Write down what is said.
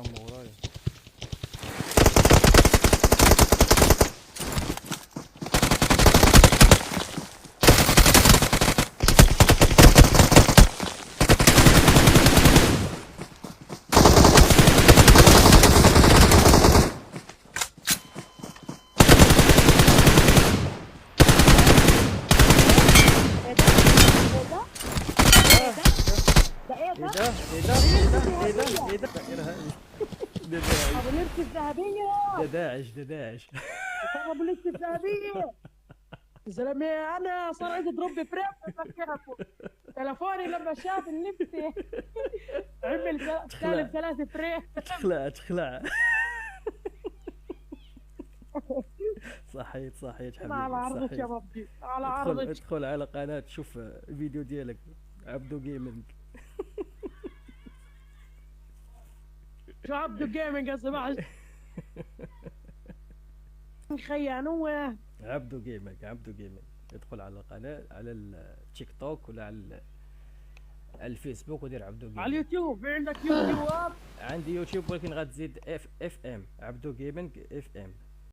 مورايا. ايه ايه ده؟ ده ايه ده ايه ده ايه ده ايه ده ارهابي. ده داعش ابو لبس الذهبيه. ده داعش ده داعش. وكان ابو لبس الذهبيه. يا زلمه انا صار عندي دروب بريم بفكركم. تلفوني لما شاف اللبسه عمل تخلع سالب 3 فريم. تخلع. صحيت صحيت على حبيبي عرضك يا صحيت. بابجي، على ادخل عرضك. ادخل على قناة شوف فيديو ديالك عبدو جيمنج. شو عبدو جيمنج يا سماح. خيانوه. عبدو جيمنج. ادخل على القناة على التيك توك ولا على الفيسبوك ودير عبدو على جيمنج. اليوتيوب في عندك يوتيوب. عندي يوتيوب ولكن غتزيد اف ام عبدو جيمنج اف ام.